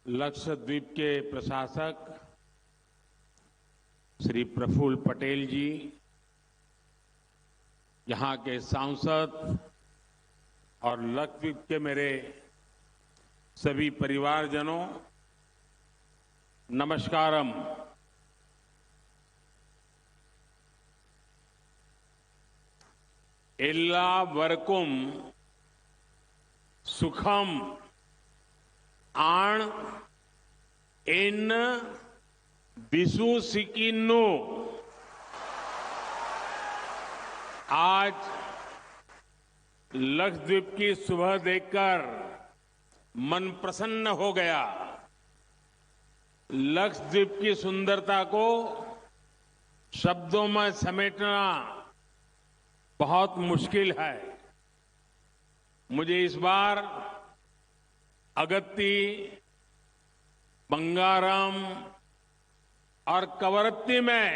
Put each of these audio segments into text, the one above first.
लक्षद्वीप के प्रशासक श्री प्रफुल्ल पटेल जी, यहाँ के सांसद और लक्षद्वीप के मेरे सभी परिवारजनों, नमस्कारम। एल्लावर्कुम सुखम आण इन बिसु सिकिन्नु। आज लक्षद्वीप की सुबह देखकर मन प्रसन्न हो गया। लक्षद्वीप की सुंदरता को शब्दों में समेटना बहुत मुश्किल है। मुझे इस बार अगत्ती, बंगारम और कवरत्ती में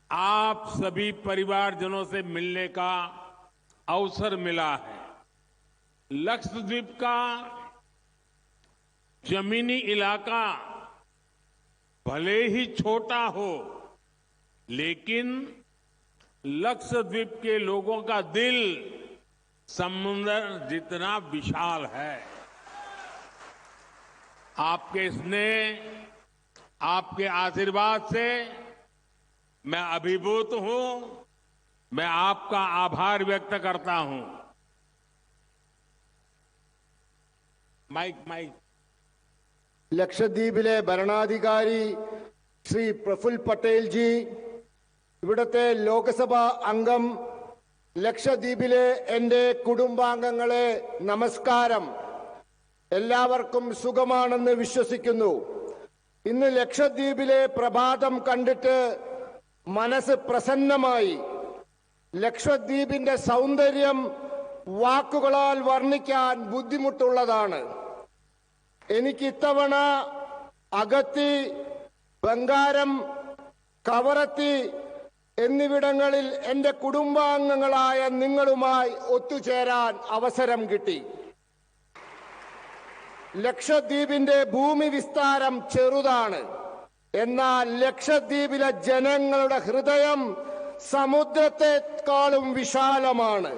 आप सभी परिवारजनों से मिलने का अवसर मिला है। लक्षद्वीप का जमीनी इलाका भले ही छोटा हो, लेकिन लक्षद्वीप के लोगों का दिल समुद्र जितना विशाल है। आपके स्नेह, आपके आशीर्वाद से मैं अभिभूत हूं। मैं आपका आभार व्यक्त करता हूं। माइक ലക്ഷദ്വീപിലെ ഭരണാധികാരി ശ്രീ പ്രഫുൽ പട്ടേൽ ജി, ഇവിടുത്തെ ലോക്സഭാ അംഗം, ലക്ഷദ്വീപിലെ എൻ്റെ കുടുംബാംഗങ്ങളെ നമസ്കാരം. എല്ലാവർക്കും സുഖമാണെന്ന് വിശ്വസിക്കുന്നു. ഇന്ന് ലക്ഷദ്വീപിലെ പ്രഭാതം കണ്ടിട്ട് മനസ്സ് പ്രസന്നമായി. ലക്ഷദ്വീപിന്റെ സൗന്ദര്യം വാക്കുകളാൽ വർണ്ണിക്കാൻ ബുദ്ധിമുട്ടുള്ളതാണ്. എനിക്ക് ഇത്തവണ അഗത്തി, ബംഗാരം, കവറത്തി എന്നിവിടങ്ങളിൽ എൻ്റെ കുടുംബാംഗങ്ങളായ നിങ്ങളുമായി ഒത്തുചേരാൻ അവസരം കിട്ടി. ലക്ഷദ്വീപിന്റെ ഭൂമി വിസ്താരം ചെറുതാണ്. എന്നാൽ ലക്ഷദ്വീപിലെ ജനങ്ങളുടെ ഹൃദയം സമുദ്രത്തെക്കാളും വിശാലമാണ്.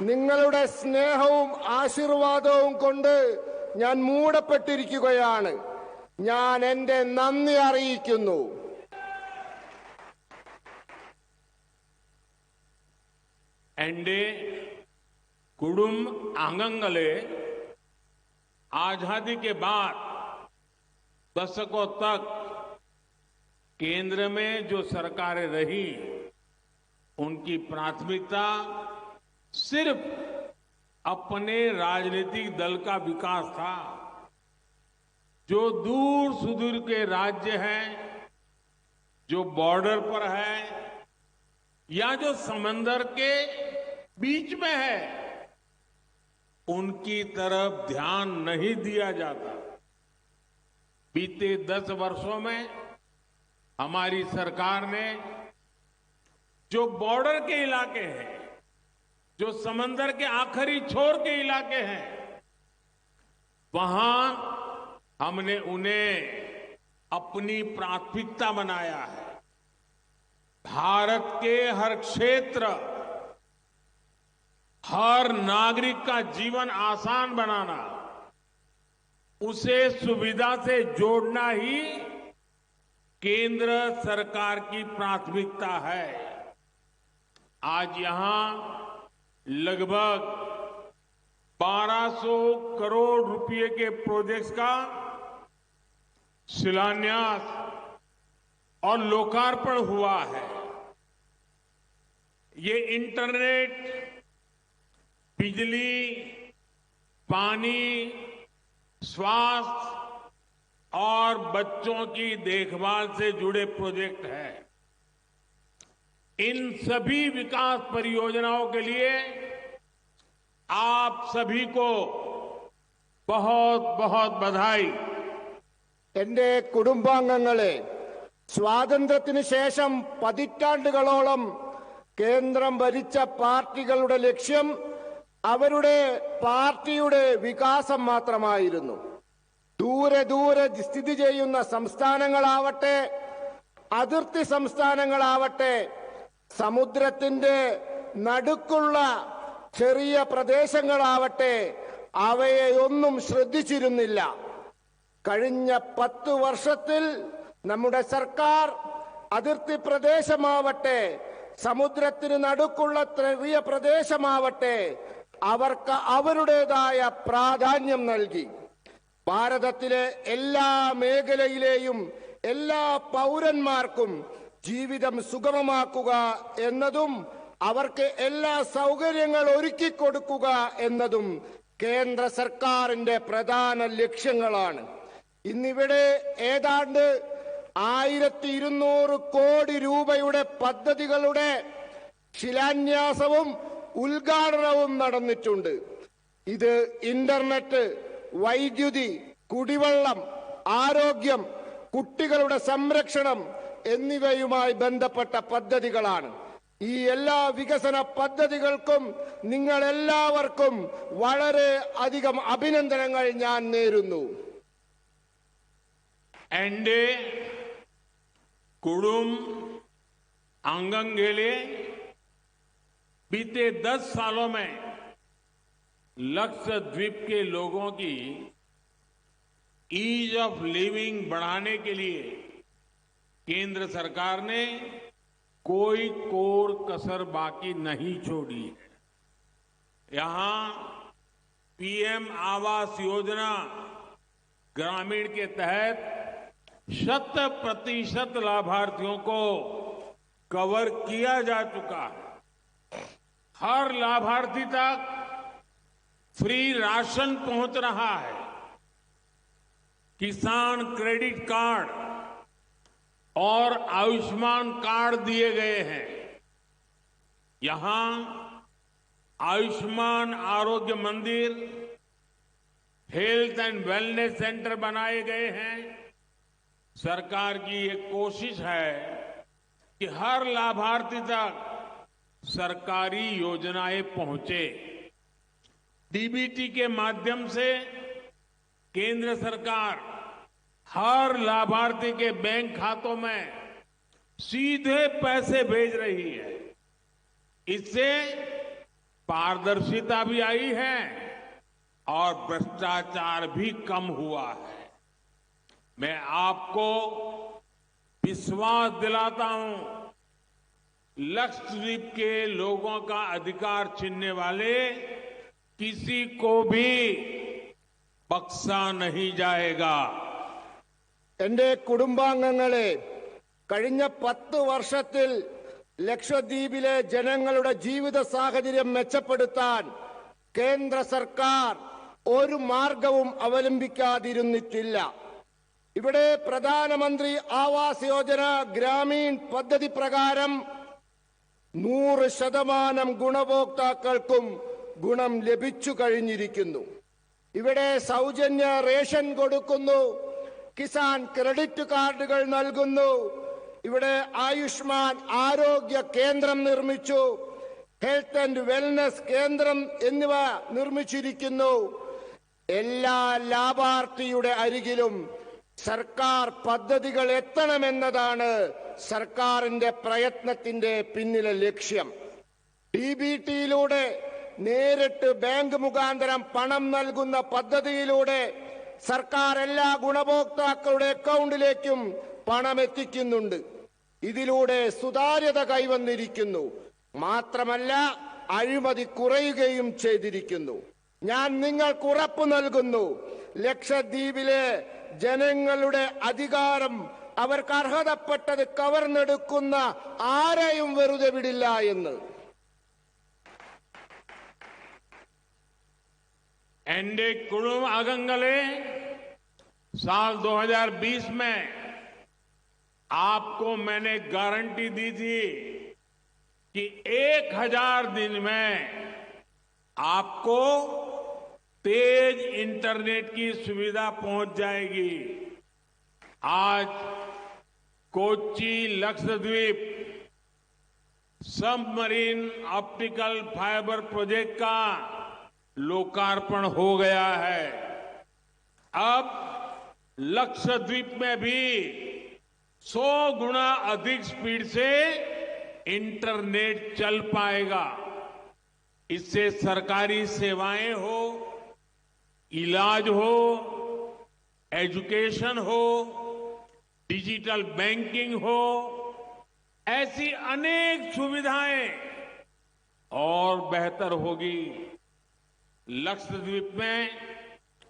നിങ്ങളുടെ സ്നേഹവും ആശീർവാദവും കൊണ്ട് ഞാൻ മൂടപ്പെട്ടിരിക്കുകയാണ്. ഞാൻ എൻ്റെ നന്ദി അറിയിക്കുന്നു. എൻ്റെ കുടുംബാംഗങ്ങളെ, आजादी के बाद दशकों तक केंद्र में जो सरकारें रही, उनकी प्राथमिकता सिर्फ अपने राजनीतिक दल का विकास था। जो दूर सुदूर के राज्य हैं, जो बॉर्डर पर है या जो समंदर के बीच में है, उनकी तरफ ध्यान नहीं दिया जाता। बीते 10 वर्षों में हमारी सरकार ने जो बॉर्डर के इलाके हैं, जो समंदर के आखिरी छोर के इलाके हैं, वहां हमने उन्हें अपनी प्राथमिकता बनाया है। भारत के हर क्षेत्र, हर नागरिक का जीवन आसान बनाना, उसे सुविधा से जोड़ना ही केंद्र सरकार की प्राथमिकता है। आज यहां लगभग 1200 करोड़ रुपए के प्रोजेक्ट्स का शिलान्यास और लोकार्पण हुआ है। ये इंटरनेट, बिजली, पानी, स्वास्थ्य और बच्चों की देखभाल से जुड़े प्रोजेक्ट हैं। इन सभी विकास परियोजनाओं के लिए आप सभी को बहुत बहुत बधाई। എൻ്റെ കുടുംബാംഗങ്ങളെ, സ്വാതന്ത്ര്യത്തിന് ശേഷം പതിറ്റാണ്ടുകളോളം കേന്ദ്രം ഭരിച്ച പാർട്ടികളുടെ ലക്ഷ്യം അവരുടെ പാർട്ടിയുടെ വികാസം മാത്രമായിരുന്നു. ദൂരെ ദൂരെ സ്ഥിതി ചെയ്യുന്ന സംസ്ഥാനങ്ങളാവട്ടെ, അതിർത്തി സംസ്ഥാനങ്ങളാവട്ടെ, സമുദ്രത്തിന്റെ നടുക്കുള്ള ചെറിയ പ്രദേശങ്ങളാവട്ടെ, അവയെയൊന്നും ശ്രദ്ധിച്ചിരുന്നില്ല. കഴിഞ്ഞ 10 വർഷത്തിൽ നമ്മുടെ സർക്കാർ അതിർത്തി പ്രദേശമാവട്ടെ, സമുദ്രത്തിന് നടുക്കുള്ള ചെറിയ പ്രദേശമാവട്ടെ, അവർക്ക് അവരുടേതായ പ്രാധാന്യം നൽകി. ഭാരതത്തിലെ എല്ലാ മേഖലയിലെയും എല്ലാ പൗരന്മാർക്കും ജീവിതം സുഗമമാക്കുക എന്നതും അവർക്ക് എല്ലാ സൗകര്യങ്ങൾ ഒരുക്കി കൊടുക്കുക എന്നതും കേന്ദ്ര സർക്കാരിന്റെ പ്രധാന ലക്ഷ്യങ്ങളാണ്. ഇന്നിവിടെ ഏതാണ്ട് 1200 കോടി രൂപയുടെ പദ്ധതികളുടെ ശിലാന്യാസവും ഉദ്ഘാടനവും നടന്നിട്ടുണ്ട്. ഇത് ഇന്റർനെറ്റ്, വൈദ്യുതി, കുടിവെള്ളം, ആരോഗ്യം, കുട്ടികളുടെ സംരക്ഷണം എന്നിവയുമായി ബന്ധപ്പെട്ട പദ്ധതികളാണ്. ഈ എല്ലാ വികസന പദ്ധതികൾക്കും നിങ്ങൾ എല്ലാവർക്കും വളരെ അധികം അഭിനന്ദനങ്ങൾ ഞാൻ നേരുന്നു. एनडीए कुडुम आंगनगेले बीते 10 सालों में लक्षद्वीप के लोगों की ईज ऑफ लिविंग बढ़ाने के लिए केंद्र सरकार ने कोई कोर कसर बाकी नहीं छोड़ी है। यहां पीएम आवास योजना ग्रामीण के तहत 100% लाभार्थियों को कवर किया जा चुका है। हर लाभार्थी तक फ्री राशन पहुंच रहा है। किसान क्रेडिट कार्ड और आयुष्मान कार्ड दिए गए हैं। यहां आयुष्मान आरोग्य मंदिर, हेल्थ एंड वेलनेस सेंटर बनाए गए हैं। सरकार की ये कोशिश है कि हर लाभार्थी तक सरकारी योजनाएं पहुंचे। डीबीटी के माध्यम से केंद्र सरकार हर लाभार्थी के बैंक खातों में सीधे पैसे भेज रही है। इससे पारदर्शिता भी आई है और भ्रष्टाचार भी कम हुआ है। मैं आपको विश्वास दिलाता हूं, लक्षद्वीप के लोगों का अधिकार छीनने वाले किसी को भी बख्शा नहीं जाएगा। എന്റെ കുടുംബാംഗങ്ങളെ, കഴിഞ്ഞ 10 വർഷത്തിൽ ലക്ഷദ്വീപിലെ ജനങ്ങളുടെ ജീവിത സാഹചര്യം മെച്ചപ്പെടുത്താൻ കേന്ദ്ര സർക്കാർ ഒരു മാർഗവും അവലംബിക്കാതിരുന്നിട്ടില്ല. ഇവിടെ പ്രധാനമന്ത്രി ആവാസ് യോജന ഗ്രാമീൺ പദ്ധതി പ്രകാരം 100% ഗുണഭോക്താക്കൾക്കും ഗുണം ലഭിച്ചു കഴിഞ്ഞിരിക്കുന്നു. ഇവിടെ സൗജന്യ റേഷൻ കൊടുക്കുന്നു, കിസാൻ ക്രെഡിറ്റ് കാർഡുകൾ നൽകുന്നു, ഇവിടെ ആയുഷ്മാൻ ആരോഗ്യ കേന്ദ്രം നിർമ്മിച്ചു, ഹെൽത്ത് ആൻഡ് വെൽനസ് കേന്ദ്രം എന്നിവ നിർമ്മിച്ചിരിക്കുന്നു. എല്ലാ ലാഭാർത്ഥിയുടെ അരികിലും സർക്കാർ പദ്ധതികൾ എത്തണമെന്നതാണ് സർക്കാരിന്റെ പ്രയത്നത്തിന്റെ പിന്നിലെ ലക്ഷ്യം. ഡിബിടിയിലൂടെ നേരിട്ട് ബാങ്ക് മുഖാന്തരം പണം നൽകുന്ന പദ്ധതിയിലൂടെ സർക്കാർ എല്ലാ ഗുണഭോക്താക്കളുടെ അക്കൗണ്ടിലേക്കും പണം എത്തിക്കുന്നുണ്ട്. ഇതിലൂടെ സുതാര്യത കൈവന്നിരിക്കുന്നു. മാത്രമല്ല, അഴിമതി കുറയുകയും ചെയ്തിരിക്കുന്നു. ഞാൻ നിങ്ങൾക്ക് ഉറപ്പു നൽകുന്നു, ലക്ഷദ്വീപിലെ ജനങ്ങളുടെ അധികാരം അവർക്ക് അർഹതപ്പെട്ടത് കവർന്നെടുക്കുന്ന ആരെയും വെറുതെ വിടില്ല എന്ന്. एनडीए कुडुम आगंगले साल 2020 में आपको मैंने गारंटी दी थी कि 1000 दिन में आपको तेज इंटरनेट की सुविधा पहुंच जाएगी। आज Kochi Lakshadweep submarine optical fibre project का लोकार्पण हो गया है। अब लक्षद्वीप में भी 100 गुना अधिक स्पीड से इंटरनेट चल पाएगा। इससे सरकारी सेवाएं हो, इलाज हो, एजुकेशन हो, डिजिटल बैंकिंग हो, ऐसी अनेक सुविधाएं और बेहतर होगी। लक्षद्वीप में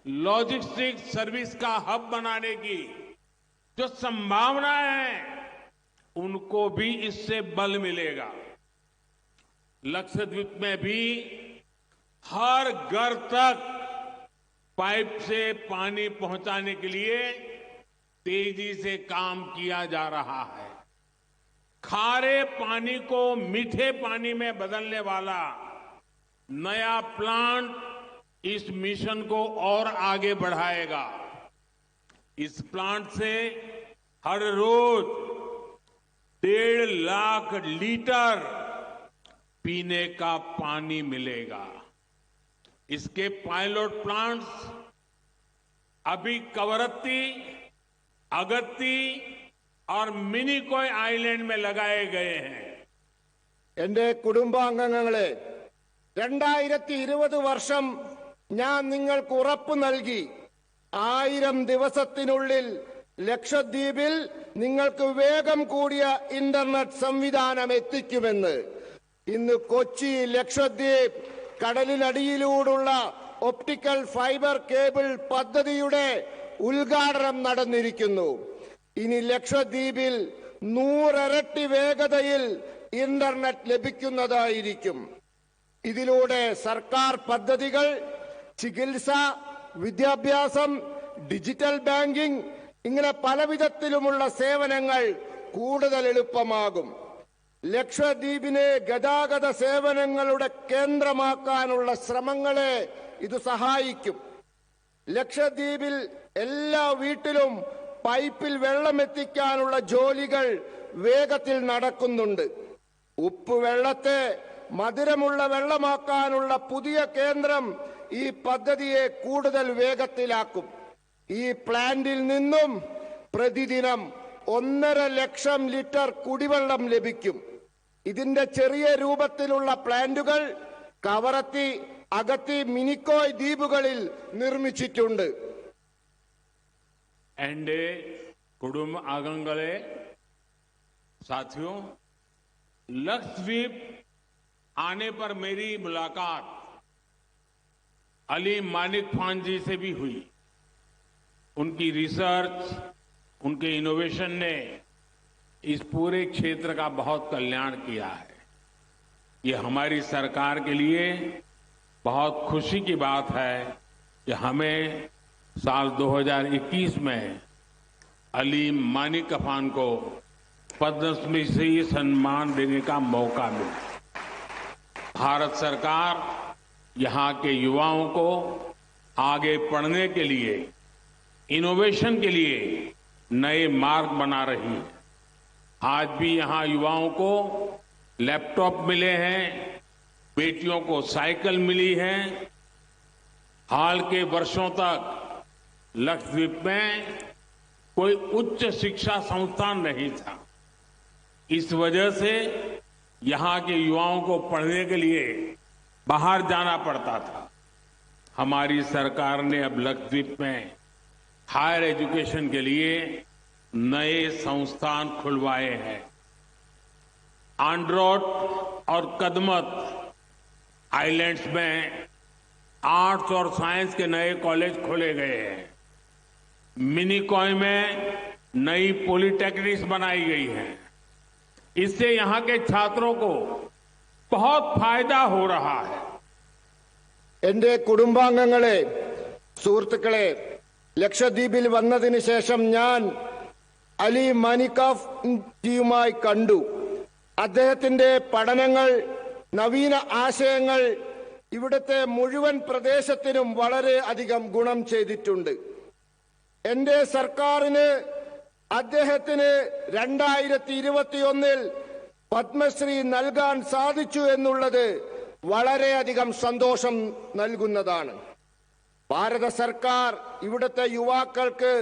लॉजिस्टिक्स सर्विस का हब बनाने की जो संभावनाएं हैं, उनको भी इससे बल मिलेगा। लक्षद्वीप में भी हर घर तक पाइप से पानी पहुंचाने के लिए तेजी से काम किया जा रहा है। खारे पानी को मीठे पानी में बदलने वाला नया प्लांट इस मिशन को और आगे बढ़ाएगा। इस प्लांट से हर रोज 1.5 लाख लीटर पीने का पानी मिलेगा। इसके पायलट प्लांट्स अभी कवरत्ती, अगत्ती और मिनिकॉय आइलैंड में लगाए गए हैं। എന്റെ കുടുംബാംഗങ്ങളെ 2020 വർഷം ഞാൻ നിങ്ങൾക്ക് ഉറപ്പ് നൽകി 1000 ദിവസത്തിനുള്ളിൽ ലക്ഷദ്വീപിൽ നിങ്ങൾക്ക് വേഗം കൂടിയ ഇന്റർനെറ്റ് സംവിധാനം എത്തിക്കുമെന്ന്. ഇന്ന് കൊച്ചി ലക്ഷദ്വീപ് കടലിനടിയിലൂടെയുള്ള ഒപ്റ്റിക്കൽ ഫൈബർ കേബിൾ പദ്ധതിയുടെ ഉദ്ഘാടനം നടന്നിരിക്കുന്നു. ഇനി ലക്ഷദ്വീപിൽ 100 ഇരട്ടി വേഗതയിൽ ഇന്റർനെറ്റ് ലഭിക്കുന്നതായിരിക്കും. ഇതിലൂടെ സർക്കാർ പദ്ധതികൾ, ചികിത്സ, വിദ്യാഭ്യാസം, ഡിജിറ്റൽ ബാങ്കിംഗ് ഇങ്ങനെ പലവിധത്തിലുമുള്ള സേവനങ്ങൾ കൂടുതൽ എളുപ്പമാകും. ലക്ഷദ്വീപിനെ ഗതാഗത സേവനങ്ങളുടെ കേന്ദ്രമാക്കാനുള്ള ശ്രമങ്ങളെ ഇത് സഹായിക്കും. ലക്ഷദ്വീപിൽ എല്ലാ വീട്ടിലും പൈപ്പിൽ വെള്ളം എത്തിക്കാനുള്ള ജോലികൾ വേഗത്തിൽ നടക്കുന്നുണ്ട്. ഉപ്പുവെള്ളത്തെ മധുരമുള്ള വെള്ളമാക്കാനുള്ള പുതിയ കേന്ദ്രം ഈ പദ്ധതിയെ കൂടുതൽ വേഗത്തിലാക്കും. ഈ പ്ലാന്റിൽ നിന്നും പ്രതിദിനം 1.5 ലക്ഷം ലിറ്റർ കുടിവെള്ളം ലഭിക്കും. ഇതിന്റെ ചെറിയ രൂപത്തിലുള്ള പ്ലാന്റുകൾ കവറത്തി, അഗത്തി, മിനിക്കോയ് ദ്വീപുകളിൽ നിർമ്മിച്ചിട്ടുണ്ട്. എന്റെ കുടുംബ അംഗങ്ങളെ, साथियों, लक्षद्वीप आने पर मेरी मुलाकात अली मानिक खान जी से भी हुई। उनकी रिसर्च, उनके इनोवेशन ने इस पूरे क्षेत्र का बहुत कल्याण किया है। ये हमारी सरकार के लिए बहुत खुशी की बात है कि हमें साल 2021 में अली मानिक खान को पद्मश्री से सम्मान देने का मौका मिला। भारत सरकार यहां के युवाओं को आगे पढ़ने के लिए, इनोवेशन के लिए नए मार्ग बना रही है। आज भी यहां युवाओं को लैपटॉप मिले हैं, बेटियों को साइकिल मिली है। हाल के वर्षों तक लक्षद्वीप में कोई उच्च शिक्षा संस्थान नहीं था। इस वजह से यहां के युवाओं को पढ़ने के लिए बाहर जाना पड़ता था। हमारी सरकार ने अब लक्षद्वीप में हायर एजुकेशन के लिए नए संस्थान खुलवाए हैं। आंड्रोट और कदमत आइलैंड्स में आर्ट्स और साइंस के नए कॉलेज खोले गए हैं। मिनिकॉय में नई पॉलिटेक्निक्स बनाई गई है। इससे यहां के छात्रों को बहुत फायदा हो रहा है। എന്റെ കുടുംബാംഗങ്ങളെ, സുഹൃത്തുക്കളെ, ലക്ഷദ്വീപിൽ വന്നതിന് ശേഷം ഞാൻ അലി മാനിക്കഫ് ജിയുമായി കണ്ടു. അദ്ദേഹത്തിന്റെ പഠനങ്ങൾ, നവീന ആശയങ്ങൾ ഇവിടുത്തെ മുഴുവൻ പ്രദേശത്തിനും വളരെ അധികം ഗുണം ചെയ്തിട്ടുണ്ട്. എന്റെ സർക്കാരിന് അദ്ദേഹത്തിന് 2021 പത്മശ്രീ നൽകാൻ സാധിച്ചു എന്നുള്ളത് വളരെയധികം സന്തോഷം നൽകുന്നതാണ്. ഭാരത സർക്കാർ ഇവിടുത്തെ യുവാക്കൾക്ക്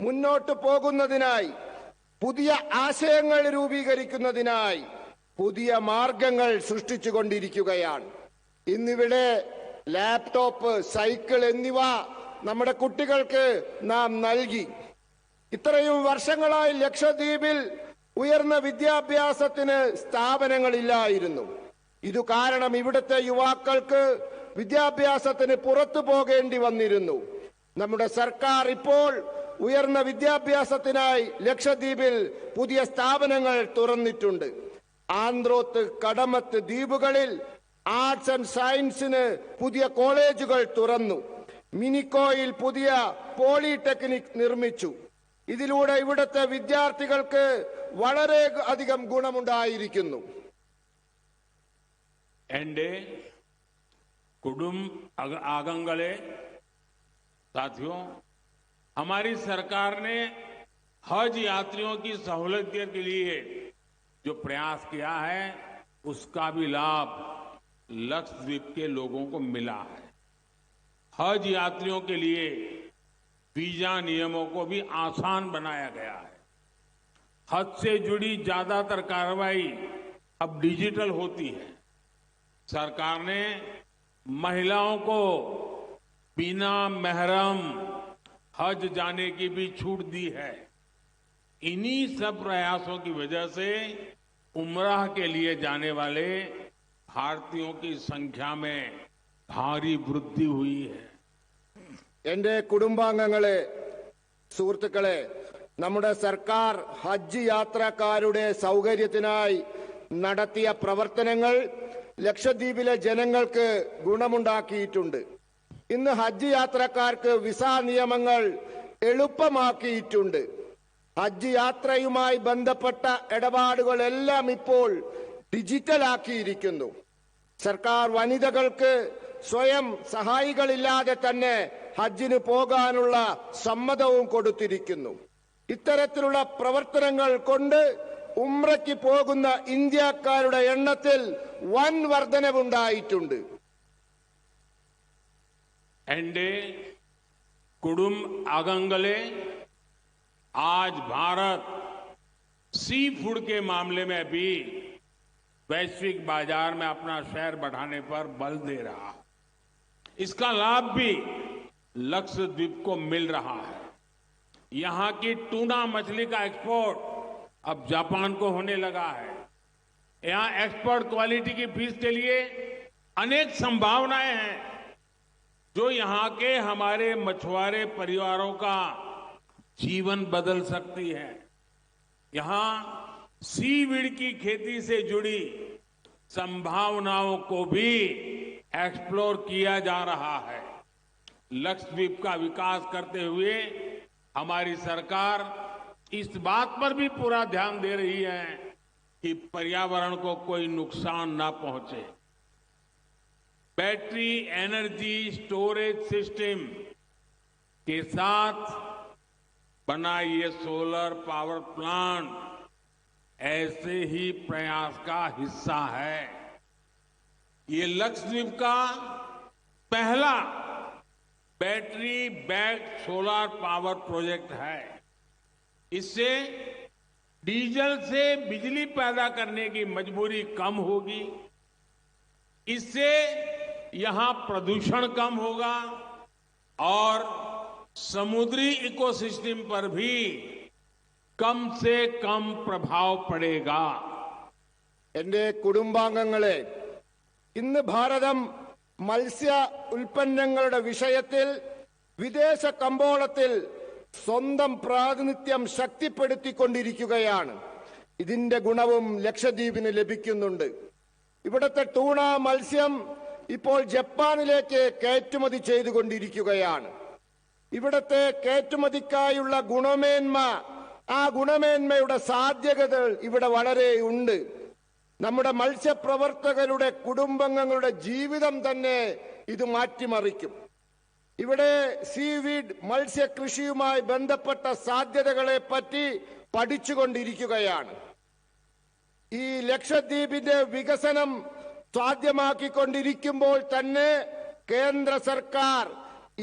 മുന്നോട്ട് പോകുന്നതിനായി, പുതിയ ആശയങ്ങൾ രൂപീകരിക്കുന്നതിനായി പുതിയ മാർഗങ്ങൾ സൃഷ്ടിച്ചുകൊണ്ടിരിക്കുകയാണ്. ഇന്നിവിടെ ലാപ്ടോപ്പ്, സൈക്കിൾ എന്നിവ നമ്മുടെ കുട്ടികൾക്ക് നാം നൽകി. ഇത്രയും വർഷങ്ങളായി ലക്ഷദ്വീപിൽ ഉയർന്ന വിദ്യാഭ്യാസത്തിന് സ്ഥാപനങ്ങളില്ലായിരുന്നു. ഇതു കാരണം ഇവിടുത്തെ യുവാക്കൾക്ക് വിദ്യാഭ്യാസത്തിന് പുറത്തു പോകേണ്ടി വന്നിരുന്നു. നമ്മുടെ സർക്കാർ ഇപ്പോൾ ഉയർന്ന വിദ്യാഭ്യാസത്തിനായി ലക്ഷദ്വീപിൽ പുതിയ സ്ഥാപനങ്ങൾ തുറന്നിട്ടുണ്ട്. ആന്ത്രോത്ത്, കടമത്ത് ദ്വീപുകളിൽ ആർട്സ് ആൻഡ് സയൻസിന് പുതിയ കോളേജുകൾ തുറന്നു. മിനിക്കോയിൽ പുതിയ പോളിടെക്നിക് നിർമ്മിച്ചു. ഇതിലൂടെ ഇവിടുത്തെ വിദ്യാർത്ഥികൾക്ക് വളരെ അധികം ഗുണമുണ്ടായിരിക്കുന്നു. एंडे कुडुम आगंगले साथियों, हमारी सरकार ने हज यात्रियों की सहूलियत के लिए जो प्रयास किया है उसका भी लाभ लक्षद्वीप के लोगों को मिला है। हज यात्रियों के लिए वीजा नियमों को भी आसान बनाया गया है। हज से जुड़ी ज्यादातर कार्रवाई अब डिजिटल होती है। सरकार ने महिलाओं को बिना महरम हज जाने की भी छूट दी है। इन्हीं सब प्रयासों की वजह से उम्राह के लिए जाने वाले भारतीयों की संख्या में भारी वृद्धि हुई है. എന്റെ കുടുംബാംഗങ്ങളെ, സുഹൃത്തുക്കളെ, നമ്മുടെ സർക്കാർ ഹജ്ജ് യാത്രക്കാരുടെ സൗകര്യത്തിനായി നടത്തിയ പ്രവർത്തനങ്ങൾ ലക്ഷദ്വീപിലെ ജനങ്ങൾക്ക് ഗുണമുണ്ടാക്കിയിട്ടുണ്ട്. ഇന്ന് ഹജ്ജ് യാത്രക്കാർക്ക് വിസ നിയമങ്ങൾ എളുപ്പമാക്കിയിട്ടുണ്ട്. ഹജ്ജ് യാത്രയുമായി ബന്ധപ്പെട്ട ഇടപാടുകളെല്ലാം ഇപ്പോൾ ഡിജിറ്റലാക്കിയിരിക്കുന്നു. സർക്കാർ വനിതകൾക്ക് സ്വയം സഹായികളില്ലാതെ തന്നെ ഹജ്ജിന് പോകാനുള്ള സമ്മതവും കൊടുത്തിരിക്കുന്നു. ഇത്തരത്തിലുള്ള പ്രവർത്തനങ്ങൾ കൊണ്ട് ഉംറയ്ക്ക് പോകുന്ന ഇന്ത്യക്കാരുടെ എണ്ണത്തിൽ വൻ വർധനവുണ്ടായിട്ടുണ്ട്. एंडे कुडुम आगंगले, आज भारत सी फूड के मामले में भी वैश्विक बाजार में अपना शेयर बढ़ाने पर बल दे रहा है. इसका लाभ भी लक्षद्वीप को मिल रहा है. यहां की टूना मछली का एक्सपोर्ट अब जापान को होने लगा है. यहां एक्सपोर्ट क्वालिटी की फिश के लिए अनेक संभावनाएं हैं जो यहां के हमारे मछुआरे परिवारों का जीवन बदल सकती है. यहां सीवीड की खेती से जुड़ी संभावनाओं को भी एक्सप्लोर किया जा रहा है. लक्षद्वीप का विकास करते हुए हमारी सरकार इस बात पर भी पूरा ध्यान दे रही है कि पर्यावरण को कोई नुकसान ना पहुंचे. बैटरी एनर्जी स्टोरेज सिस्टम के साथ बना ये सोलर पावर प्लांट ऐसे ही प्रयास का हिस्सा है. ये लक्षद्वीप का पहला battery backed solar power project है. इससे डीजल से बिजली पैदा करने की मजबूरी कम होगी. इससे यहां प्रदूषण कम होगा और समुद्री इकोसिस्टम पर भी कम से कम प्रभाव पड़ेगा. എന്റെ കുടുംബാംഗങ്ങളെ, ഇന്ന് ഭാരതം മത്സ്യ ഉൽപ്പന്നങ്ങളുടെ വിഷയത്തിൽ വിദേശ കമ്പോളത്തിൽ സ്വന്തം പ്രാതിനിധ്യം ശക്തിപ്പെടുത്തിക്കൊണ്ടിരിക്കുകയാണ്. ഇതിന്റെ ഗുണവും ലക്ഷദ്വീപിന് ലഭിക്കുന്നുണ്ട്. ഇവിടുത്തെ ടൂണ മത്സ്യം ഇപ്പോൾ ജപ്പാനിലേക്ക് കയറ്റുമതി ചെയ്തുകൊണ്ടിരിക്കുകയാണ്. ഇവിടുത്തെ കയറ്റുമതിക്കായുള്ള ഗുണമേന്മ, ആ ഗുണമേന്മയുടെ സാധ്യതകൾ ഇവിടെ വളരെ ഉണ്ട്. നമ്മുടെ മത്സ്യപ്രവർത്തകരുടെ കുടുംബാംഗങ്ങളുടെ ജീവിതം തന്നെ ഇത് മാറ്റിമറിക്കും. ഇവിടെ സീവീഡ് മത്സ്യകൃഷിയുമായി ബന്ധപ്പെട്ട സാധ്യതകളെ പറ്റി പഠിച്ചുകൊണ്ടിരിക്കുകയാണ്. ഈ ലക്ഷദ്വീപിന്റെ വികസനം സാധ്യമാക്കിക്കൊണ്ടിരിക്കുമ്പോൾ തന്നെ കേന്ദ്ര സർക്കാർ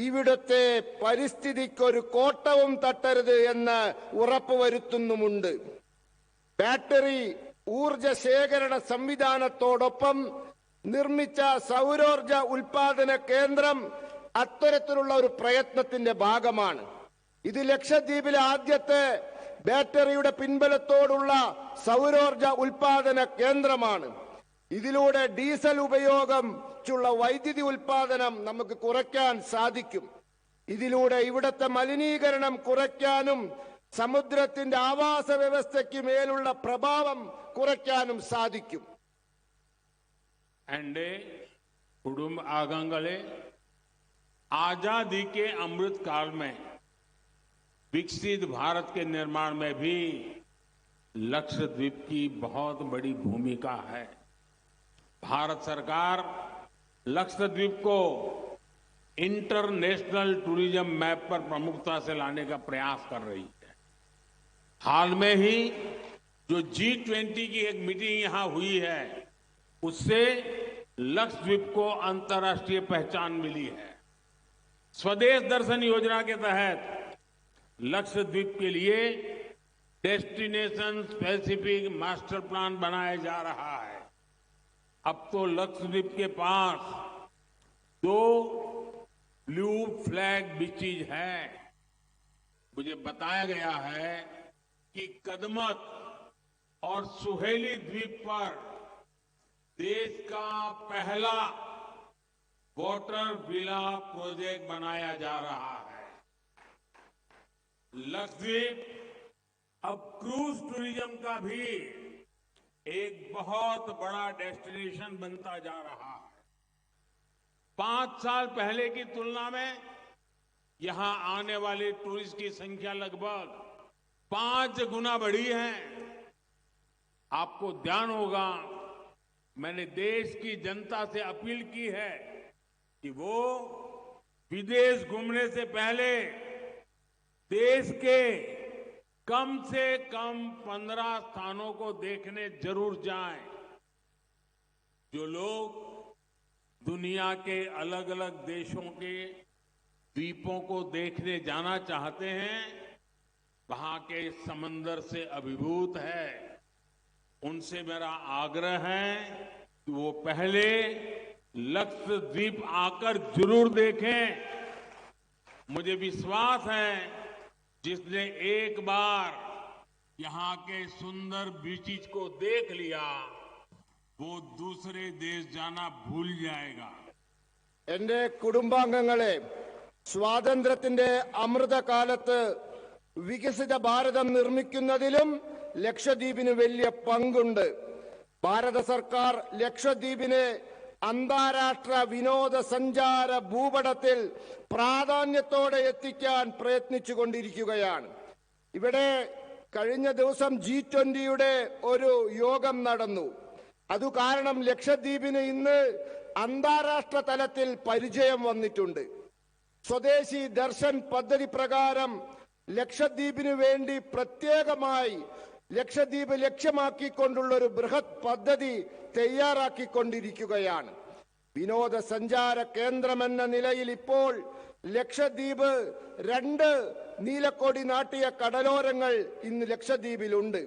ഇവിടുത്തെ പരിസ്ഥിതിക്കൊരു കോട്ടവും തട്ടരുത് എന്ന് ഉറപ്പുവരുത്തുന്നുമുണ്ട്. ബാറ്ററി ഊർജ ശേഖരണ സംവിധാനത്തോടൊപ്പം നിർമ്മിച്ച സൗരോർജ ഉൽപാദന കേന്ദ്രം അത്തരത്തിലുള്ള ഒരു പ്രയത്നത്തിന്റെ ഭാഗമാണ്. ഇത് ലക്ഷദ്വീപിലെ ആദ്യത്തെ ബാറ്ററിയുടെ പിൻബലത്തോടുള്ള സൗരോർജ ഉൽപാദന കേന്ദ്രമാണ്. ഇതിലൂടെ ഡീസൽ ഉപയോഗമുള്ള വൈദ്യുതി ഉൽപാദനം നമുക്ക് കുറയ്ക്കാൻ സാധിക്കും. ഇതിലൂടെ ഇവിടുത്തെ മലിനീകരണം കുറയ്ക്കാനും സമുദ്രത്തിന്റെ ആവാസ വ്യവസ്ഥയ്ക്ക് മേലുള്ള പ്രഭാവം കുറയ്ക്കാനും സാധിക്കും. എന്റെ കുടുംബാംഗങ്ങളെ, आजादी के अमृत काल में विकसित भारत के निर्माण में भी लक्षद्वीप की बहुत बड़ी भूमिका है. भारत सरकार लक्षद्वीप को इंटरनेशनल टूरिज्म मैप पर प्रमुखता से लाने का प्रयास कर रही है. हाल में ही जो G20 की एक मीटिंग यहां हुई है, उससे लक्षद्वीप को अंतर्राष्ट्रीय पहचान मिली है. स्वदेश दर्शन योजना के तहत लक्षद्वीप के लिए डेस्टिनेशन स्पेसिफिक मास्टर प्लान बनाया जा रहा है. अब तो लक्षद्वीप के पास 2 ब्लू फ्लैग बीचेज हैं. मुझे बताया गया है कि कदमत और सुहेली द्वीप पर देश का पहला वाटर विला प्रोजेक्ट बनाया जा रहा है. लक्षद्वीप अब क्रूज टूरिज्म का भी एक बहुत बड़ा डेस्टिनेशन बनता जा रहा है. 5 साल पहले की तुलना में यहां आने वाले टूरिस्ट की संख्या लगभग 5 गुना बढ़ी है. आपको ध्यान होगा, मैंने देश की जनता से अपील की है कि वो विदेश घूमने से पहले देश के कम से कम 15 स्थानों को देखने जरूर जाएं. जो लोग दुनिया के अलग अलग देशों के द्वीपों को देखने जाना चाहते हैं, वहां के समंदर से अभिभूत है, उनसे मेरा आग्रह है कि वो पहले लक्षद्वीप आकर जरूर देखें. मुझे विश्वास है जिसने एक बार यहां के सुंदर बीचेज को देख लिया, वो दूसरे देश जाना भूल जाएगा. എന്റെ കുടുംബാംഗങ്ങളെ, സ്വാതന്ത്ര്യത്തിന്റെ അമൃതകാലത്ത് വികസിത ഭാരതം നിർമ്മിക്കുന്നതിലും ലക്ഷദ്വീപിന് വലിയ പങ്കുണ്ട്. ഭാരത സർക്കാർ ലക്ഷദ്വീപിനെ അന്താരാഷ്ട്ര വിനോദസഞ്ചാര ഭൂപടത്തിൽ പ്രാധാന്യത്തോടെ എത്തിക്കാൻ പ്രയത്നിച്ചുകൊണ്ടിരിക്കുകയാണ്. ഇവിടെ കഴിഞ്ഞ ദിവസം G20യുടെ ഒരു യോഗം നടന്നു. അതു കാരണം ലക്ഷദ്വീപിന് ഇന്ന് അന്താരാഷ്ട്ര തലത്തിൽ പരിചയം വന്നിട്ടുണ്ട്. സ്വദേശി ദർശൻ പദ്ധതി പ്രകാരം ലക്ഷദ്വീപിന് വേണ്ടി പ്രത്യേകമായി ലക്ഷദ്വീപ് ലക്ഷ്യമാക്കിക്കൊണ്ടുള്ള ഒരു ബൃഹത് പദ്ധതി തയ്യാറാക്കിക്കൊണ്ടിരിക്കുകയാണ്. വിനോദസഞ്ചാര കേന്ദ്രമെന്ന നിലയിൽ ഇപ്പോൾ ലക്ഷദ്വീപ് 2 നീലക്കൊടി നാട്ടിയ കടലോരങ്ങൾ ഇന്ന് ലക്ഷദ്വീപിലുണ്ട്.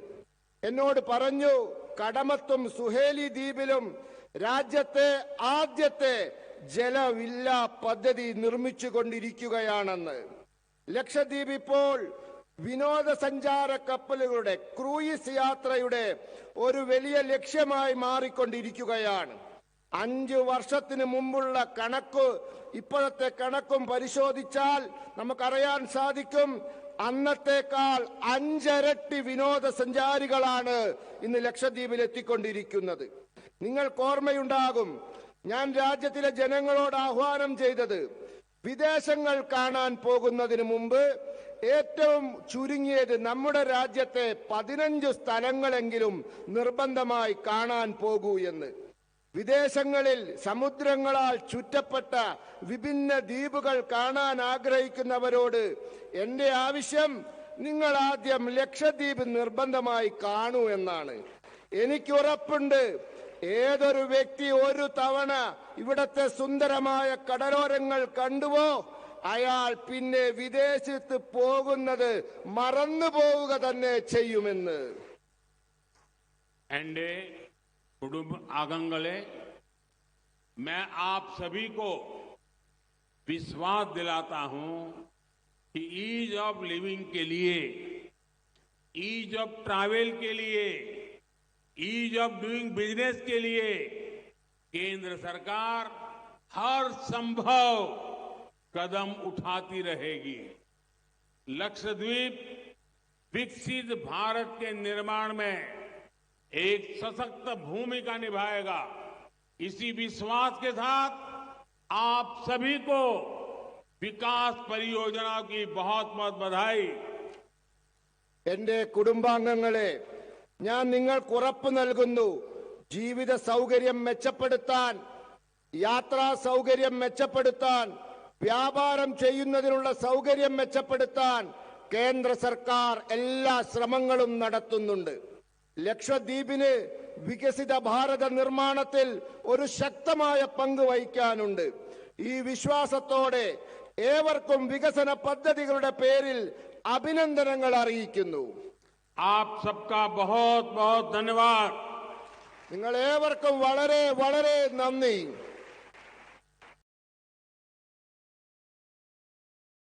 എന്നോട് പറഞ്ഞു, കടമത്തും സുഹേലി ദ്വീപിലും രാജ്യത്തെ ആദ്യത്തെ ജലവില്ല പദ്ധതി നിർമ്മിച്ചുകൊണ്ടിരിക്കുകയാണെന്ന്. ലക്ഷദ്വീപ് ഇപ്പോൾ വിനോദസഞ്ചാര കപ്പലുകളുടെ ക്രൂയിസ് യാത്രയുടെ ഒരു വലിയ ലക്ഷ്യമായി മാറിക്കൊണ്ടിരിക്കുകയാണ്. 5 വർഷത്തിന് മുമ്പുള്ള കണക്ക് ഇപ്പോഴത്തെ കണക്കും പരിശോധിച്ചാൽ നമുക്കറിയാൻ സാധിക്കും, അന്നത്തേക്കാൾ 5 ഇരട്ടി വിനോദസഞ്ചാരികളാണ് ഇന്ന് ലക്ഷദ്വീപിൽ എത്തിക്കൊണ്ടിരിക്കുന്നത്. നിങ്ങൾക്ക് ഓർമ്മയുണ്ടാകും, ഞാൻ രാജ്യത്തിലെ ജനങ്ങളോട് ആഹ്വാനം ചെയ്തത് വിദേശങ്ങൾ കാണാൻ പോകുന്നതിന് മുമ്പ് ഏറ്റവും ചുരുങ്ങിയത് നമ്മുടെ രാജ്യത്തെ 15 സ്ഥലങ്ങളെങ്കിലും നിർബന്ധമായി കാണാൻ പോകൂ എന്ന്. വിദേശങ്ങളിൽ സമുദ്രങ്ങളാൽ ചുറ്റപ്പെട്ട വിഭിന്ന ദ്വീപുകൾ കാണാൻ ആഗ്രഹിക്കുന്നവരോട് എന്റെ ആവശ്യം, നിങ്ങൾ ആദ്യം ലക്ഷദ്വീപ് നിർബന്ധമായി കാണൂ എന്നാണ്. എനിക്ക് ഉറപ്പുണ്ട്, ഏതൊരു വ്യക്തി ഒരു തവണ ഇവിടത്തെ സുന്ദരമായ കടലോരങ്ങൾ കണ്ടുവോ അയാൾ പിന്നെ വിദേശത്ത് പോകുന്നത് മറന്നു പോവുക തന്നെ ചെയ്യുമെന്ന്. एंडे कुटुंब आगंगले मैं आप सभी को विश्वास दिलाता हूं कि ईज ऑफ लिविंग के लिए, ईज ऑफ ट्रैवल के लिए, ईज ऑफ डूइंग बिजनेस के लिए केंद्र सरकार हर संभव कदम उठाती रहेगी. लक्षद्वीप विकसित भारत के निर्माण में एक सशक्त भूमिका निभाएगा. इसी विश्वास के साथ आप सभी को विकास परियोजनाओं की बहुत बहुत बधाई. എന്റെ കുടുംബാംഗങ്ങളെ, ഞാൻ നിങ്ങൾക്ക് ഉറപ്പ് നൽകുന്നു, ജീവിത സൗകര്യം മെച്ചപ്പെടുത്താൻ, യാത്രാ സൗകര്യം മെച്ചപ്പെടുത്താൻ, വ്യാപാരം ചെയ്യുന്നതിനുള്ള സൗകര്യം മെച്ചപ്പെടുത്താൻ കേന്ദ്ര സർക്കാർ എല്ലാ ശ്രമങ്ങളും നടത്തുന്നുണ്ട്. ലക്ഷദ്വീപിന് വികസിത ഭാരത നിർമ്മാണത്തിൽ ഒരു ശക്തമായ പങ്ക് വഹിക്കാനുണ്ട്. ഈ വിശ്വാസത്തോടെ ഏവർക്കും വികസന പദ്ധതികളുടെ പേരിൽ അഭിനന്ദനങ്ങൾ അറിയിക്കുന്നു. आप सबका बहुत बहुत धन्यवाद. നിങ്ങൾ ഏവർക്കും വളരെ വളരെ നന്ദി.